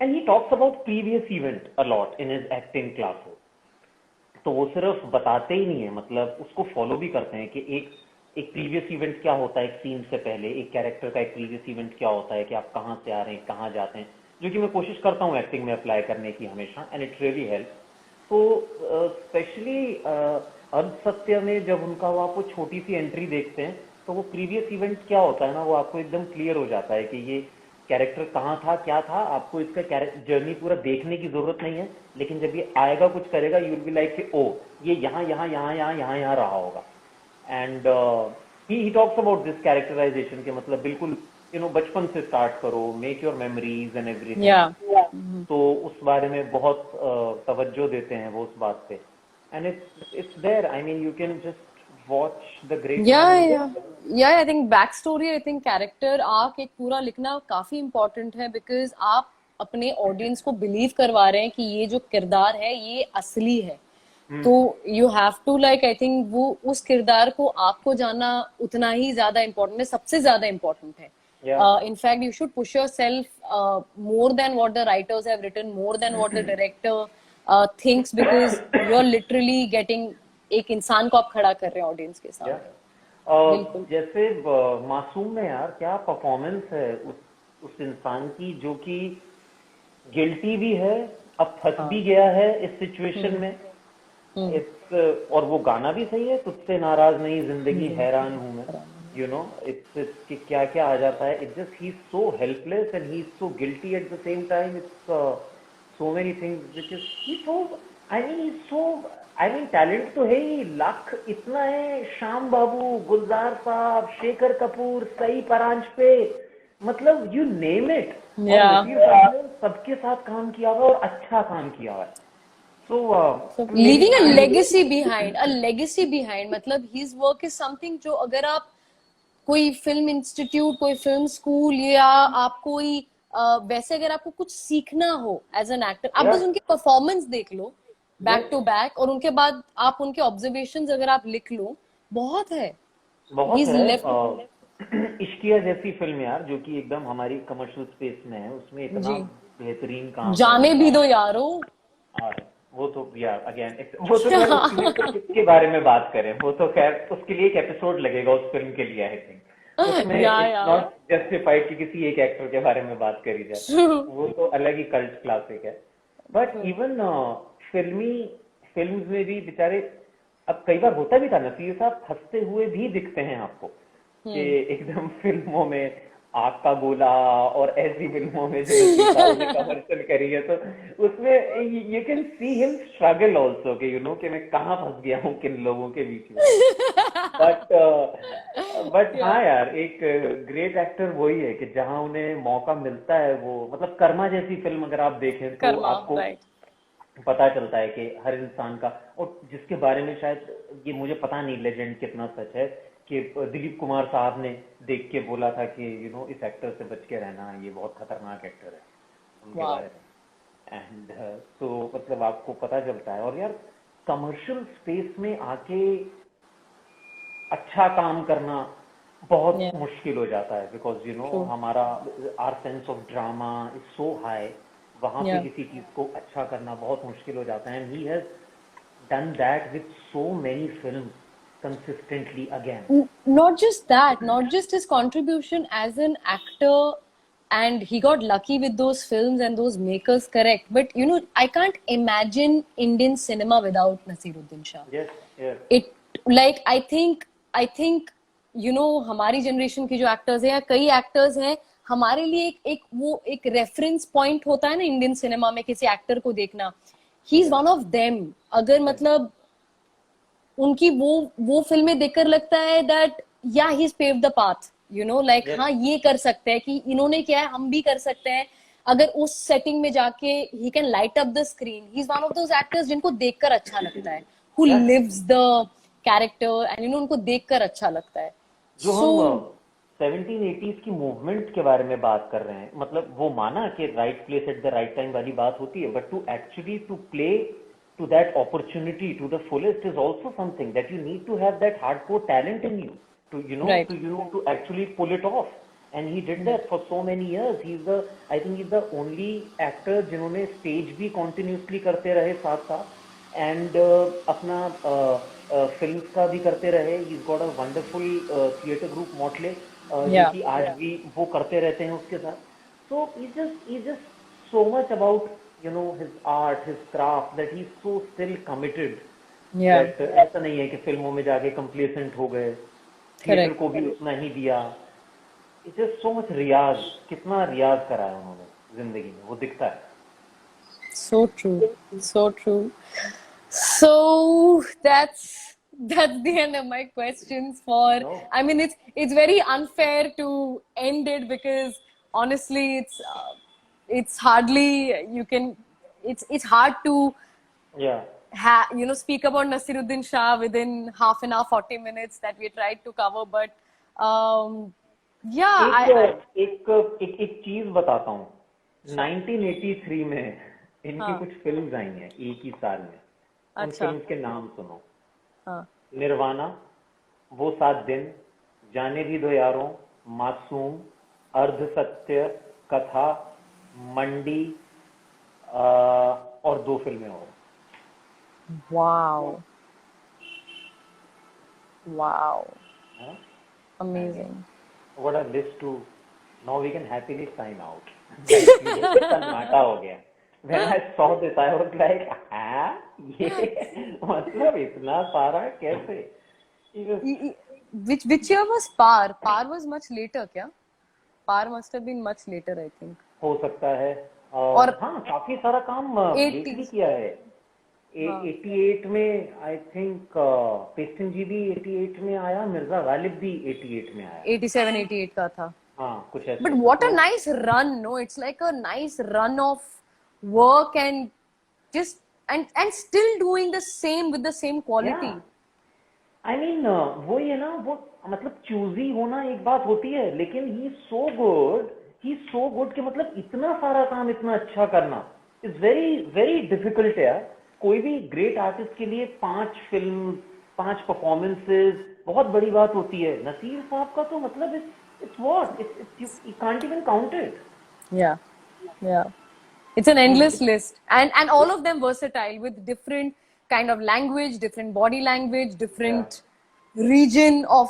and he talks about previous event a lot in his acting classes. तो वो सिर्फ बताते ही नहीं है, मतलब उसको फॉलो भी करते हैं कि एक प्रीवियस इवेंट क्या होता है, एक सीन से पहले एक कैरेक्टर का एक प्रीवियस इवेंट क्या होता है, कि आप कहाँ से आ रहे हैं, कहाँ जाते हैं, जो कि मैं कोशिश करता हूँ एक्टिंग में अप्लाई करने की हमेशा, एंड इट रियली हेल्प। तो स्पेशली अर्ध सत्य में जब उनका वो आपको छोटी सी एंट्री देखते हैं, तो वो प्रीवियस इवेंट क्या होता है ना, वो आपको एकदम क्लियर हो जाता है कि ये कैरेक्टर कहाँ था, क्या था। आपको इसका जर्नी पूरा देखने की जरूरत नहीं है, लेकिन जब ये आएगा कुछ करेगा, यू विल बी लाइक कि ओ ये यहाँ यहाँ यहाँ यहाँ यहाँ यहाँ रहा होगा। And he talks about this characterization के, मतलब बिल्कुल बचपन से स्टार्ट करो, make your memories and everything. तो उस बारे में बहुत तवज्जो देते हैं वो उस बात पे, and it's there, I mean you can just watch the great yeah I think back story, I think character arc एक पूरा लिखना काफी इम्पोर्टेंट है, बिकॉज आप अपने ऑडियंस को बिलीव करवा रहे हैं कि ये जो किरदार है ये असली है। तो you have to like, I think वो उस किरदार को आपको जानना उतना ही ज्यादा इम्पोर्टेंट है, सबसे ज्यादा इम्पोर्टेंट है। In fact, you should push yourself more than what the writers have written, more than what the director thinks, because you're literally getting एक इंसान को आप खड़ा कर रहे हैं ऑडियंस के सामने। जैसे मासूम में यार क्या परफॉर्मेंस है उस इंसान की, जो कि गिल्टी भी है, अब फंस भी गया है इस सिचुएशन में। और वो गाना भी सही है, तुझसे नाराज नहीं जिंदगी हैरान हूं मैं, इट्स क्या क्या आ जाता है। It just he is so helpless and he is so guilty at the same time. It's so many things which is he so, I mean talent तो है ही, लक इतना है। श्याम बाबू, गुलजार साहब, शेखर कपूर, सई परांज पे, मतलब यू नेम इट। नसीर साहब ने सबके साथ काम किया हुआ और अच्छा काम किया हुआ है। So leaving a legacy behind, मतलब his work is something जो अगर आप कोई फिल्म इंस्टीट्यूट, कोई फिल्म स्कूल, या आप कोई वैसे अगर आपको कुछ सीखना हो एज एन एक्टर, आप बस उनकी परफॉर्मेंस देख लो बैक टू बैक, और उनके बाद आप उनके ऑब्जर्वेशंस अगर आप लिख लो, बहुत है। इश्किया जैसी फिल्म यार, जो कि एकदम हमारी कमर्शियल स्पेस में है, उसमें इतना बेहतरीन काम, जाने भी दो यारो। वो तो यार अगेन, वो तो खैर किसके बारे में बात करें, वो तो खैर उसके लिए एक एपिसोड लगेगा उस फिल्म के लिए, आई थिंक उसमें नॉट जस्टिफाइड कि किसी एक एक्टर के बारे में बात करी जाए, वो तो अलग ही कल्ट क्लासिक है। बट इवन फिल्म्स में भी बेचारे, अब कई बार होता भी था, नसीर साहब हंसते हुए भी दिखते हैं आपको, कि एकदम फिल्मों में आग का गोला और ऐसी फिल्मों में जो कमर्शियल करी है, तो उसमें you can see him struggle also, कि मैं कहाँ फंस गया हूँ किन लोगों के बीच में। बट हाँ यार, एक ग्रेट एक्टर वही है कि जहाँ उन्हें मौका मिलता है, वो मतलब कर्मा जैसी फिल्म अगर आप देखें तो आपको पता चलता है कि हर इंसान का, और जिसके बारे में शायद ये मुझे पता नहीं लेजेंड कितना सच है, कि दिलीप कुमार साहब ने देख के बोला था कि इस एक्टर से बच के रहना, ये बहुत खतरनाक एक्टर है, उनके बारे में। एंड तो मतलब आपको पता चलता है। और यार कमर्शियल स्पेस में आके अच्छा काम करना बहुत मुश्किल हो जाता है, बिकॉज हमारा our sense of drama is so high, वहां पे किसी चीज को अच्छा करना बहुत मुश्किल हो जाता है। And he has done that with so many films consistently again. Not just that, not just his contribution as an actor, and he got lucky with those films and those makers, correct, but I can't imagine Indian cinema without Naseeruddin Shah. Yes. It, like, I think हमारी generation के जो actors हैं, या कई actors हैं, हमारे लिए एक रेफरेंस पॉइंट होता है ना इंडियन सिनेमा में, किसी एक्टर को देखना, ही इज वन ऑफ देम। अगर मतलब उनकी वो फिल्में देखकर लगता है दैट या he is paved the path, like हाँ ये कर सकते हैं, कि इन्होंने क्या है हम भी कर सकते हैं। अगर उस सेटिंग में जाके he can light up the screen, he is one of those actors जिनको देखकर अच्छा लगता है, who lives the character, and उनको देखकर अच्छा लगता है। जो हम 1780s की मूवमेंट के बारे में बात कर रहे हैं, मतलब वो माना कि right place at the right time वाली बात होती है, but to play to that opportunity to the fullest is also something that you need to have that hardcore talent in you to to actually pull it off. and he did that for so many years. I think he's the only actor जिन्होंने stage भी continuously करते रहे साथ साथ, and अपना films का भी करते रहे. He's got a wonderful theatre group Motley, जो Yeah. कि आज भी वो करते रहते हैं उसके साथ. So he's just so much about, you know, his art, his craft, that he's so still committed. Yeah. That ऐसा नहीं है कि फिल्मों में जाके complacent हो गए, थिएटर Correct. को भी उतना ही दिया. It's just so much रियाज, कितना रियाज करा है उन्होंने जिंदगी में, वो दिखता है. So true. So true. So that's the end of my questions for. No. I mean, it's very unfair to end it because honestly, it's hardly you can. It's hard to Yeah. speak about Nasiruddin Shah within half an hour, 40 minutes that we tried to cover. But yeah, एक चीज बताता हूँ. 1983 में इनकी कुछ films आई हैं एक ही साल में. उन अच्छा. फिल्म्स के नाम सुनो. हाँ. निर्वाणा, वो 7 दिन, जाने भी दो यारों, मासूम, अर्ध सत्य, कथा, मंडी, और 2 फिल्में और. Wow. Wow. हाँ? Amazing. What a list to. Now we can happily sign out. सन्नाटा हो गया. When I saw this, I was like, हाँ, ये मतलब इतना सारा कैसे? Which year was Par? Par was much later, क्या? Par must have been much later, I think. हो सकता है. और हाँ, काफी सारा काम लेट भी किया है. 88 में आई थिंक पेस्टन जी भी 88 में आया, मिर्जा गालिब भी 88 में आया. 87, 88 का था. हाँ, कुछ ऐसे. But what a nice run, no? It's like a nice run of work and just and still doing the same with the same quality. I mean वो ये ना, वो मतलब चूजी होना एक बात होती है, लेकिन ही सो गुड कि मतलब इतना सारा काम इतना अच्छा करना इज वेरी वेरी डिफिकल्ट यार. कोई भी ग्रेट आर्टिस्ट के लिए 5 फिल्म, 5 परफॉर्मेंसेस बहुत बड़ी बात होती है. नसीर साहब का तो मतलब it's what, you can't even count it. Yeah. It's an endless list, and all of them versatile with different kind of language, different body language, different region of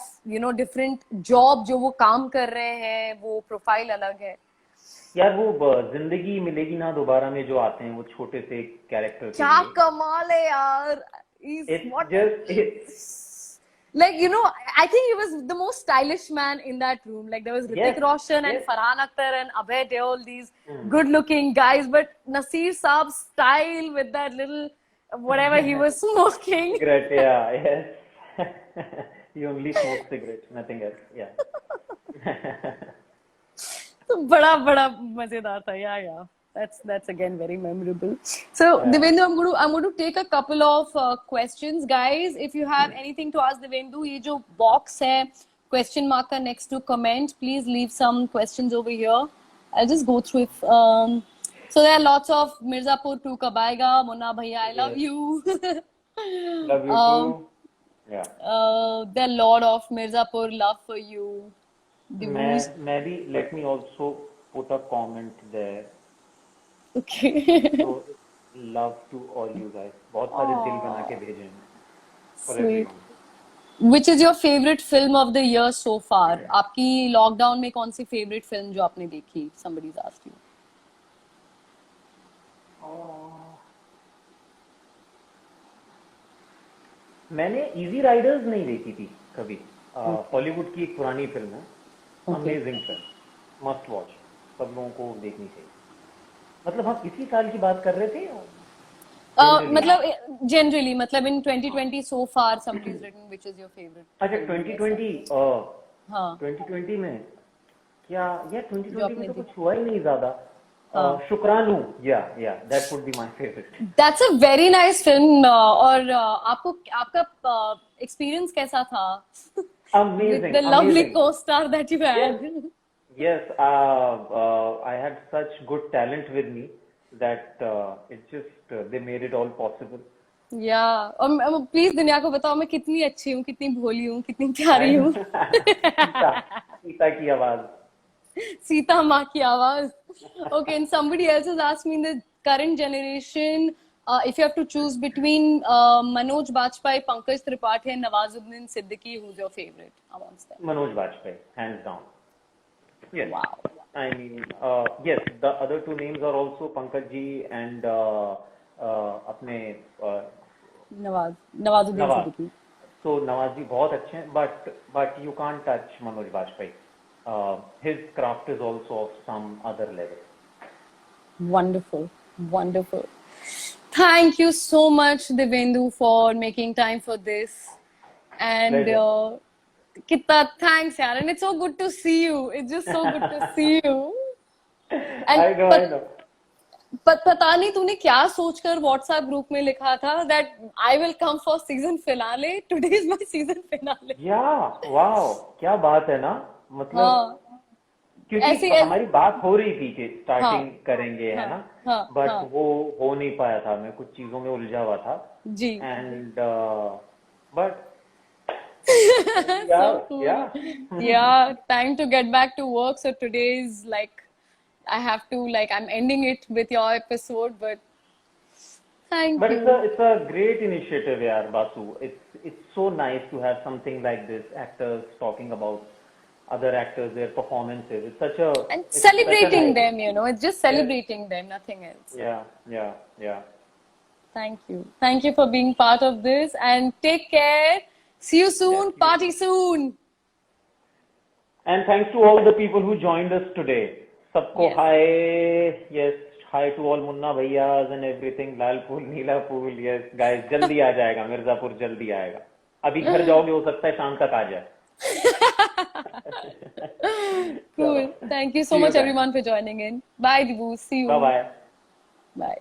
different job जो वो काम कर रहे हैं, वो प्रोफाइल अलग है. यार वो जिंदगी मिलेगी ना दोबारा में जो आते हैं वो छोटे से कैरेक्टर क्या कमाल है यार. Like, I think he was the most stylish man in that room. Like, there was Hrithik Roshan and Farhan Akhtar and Abhay Deol, these good-looking guys. But Naseer Saab's style with that little whatever he was smoking. Cigarette, yes. He only smoked cigarettes, nothing else. Yeah. So, बड़ा मजेदार था. Yeah. That's again very memorable. So, Divyendu, I'm going to take a couple of questions, guys. If you have anything to ask Divyendu, ये जो box है, question marker next to comment, please leave some questions over here. I'll just go through it. So there are lots of Mirzapur 2 कब आएगा, Mona Bhaiya, I love you. Love you too. Yeah. There are a lot of Mirzapur love for you. Maybe let me also put a comment there. Okay. So, love to all you guys. बहुत सारे दिल बना के भेजे हैं. For everyone. Which is your favorite film of the year so far? आपकी lockdown में कौन सी favorite film जो आपने देखी? Somebody's asked you. मैंने इजी राइडर्स नहीं देखी थी कभी. हॉलीवुड की एक पुरानी फिल्म है. Amazing film, must watch. सब लोगों को देखनी चाहिए. मतलब हम इसी साल की बात कर रहे थे. मतलब generally, मतलब in 2020 so far somebody's written which is your favorite. अच्छा 2020. हाँ. 2020 में क्या? या 2020 में तो कुछ हुआ ही नहीं ज्यादा. शुक्रानु. Yeah, that would be my favorite. That's a very nice film. और आपका experience कैसा था? Amazing. With the lovely co-star that you had. Yes, I had such good talent with me that they made it all possible. Yeah, और please दुनिया को बताओ मैं कितनी अच्छी हूँ, कितनी भोली हूँ, कितनी प्यारी हूँ. सीता की आवाज. Sita maa ki awaaz. Okay, and somebody else has asked me in the current generation, if you have to choose between Manoj Bajpayee, Pankaj Tripathi, and Nawazuddin Siddiqui, who's your favorite amongst them? Manoj Bajpayee, hands down. Yes. Wow. I mean, yes, the other two names are also Pankaj ji and अपने Nawazuddin Nawaz. Siddiqui. So Nawaz ji बहुत अच्छे हैं, but you can't touch Manoj Bajpayee. His craft is also of some other level. Wonderful, wonderful. Thank you so much, Divendu, for making time for this. And Pleasure. Kitta, thanks, yaar. And it's so good to see you. It's just so good to see you. And I know. पता नहीं तूने क्या सोचकर WhatsApp group में लिखा था that I will come for season finale. Today is my season finale. Yeah, wow, क्या बात है ना, मतलब हाँ, क्योंकि ऐसे हमारी बात हो रही थी कि स्टार्टिंग हाँ, करेंगे, है ना, हाँ, बट हाँ, वो हो नहीं पाया था, मैं कुछ चीजों में उलझा हुआ था, जी. And but So cool. या Yeah, time to get back to work. So today is like, I have to, like, I'm ending it with your episode, but thank But you. it's a great initiative, yaar, Basu. It's so nice to have something like this, actors talking about other actors, their performances. And It's such a celebrating nice. them, you know, it's just Yes. celebrating them, nothing else. Yeah. Thank you. Thank you for being part of this and take care. See you soon. Yeah. Party soon. And thanks to all the people who joined us today. Sabko Yes. hi. Yes, hi to all Munna Bhaiyas and everything. Lal Pool, Neela Pool. Yes, guys, जल्दी आ जाएगा, मिर्जापुर जल्दी आएगा. अभी घर जाओगे, हो सकता है शाम तक आ जाए. Cool. Thank you so See you much, guys. everyone, for joining in. Bye, Dibu. See you. Bye bye. Bye.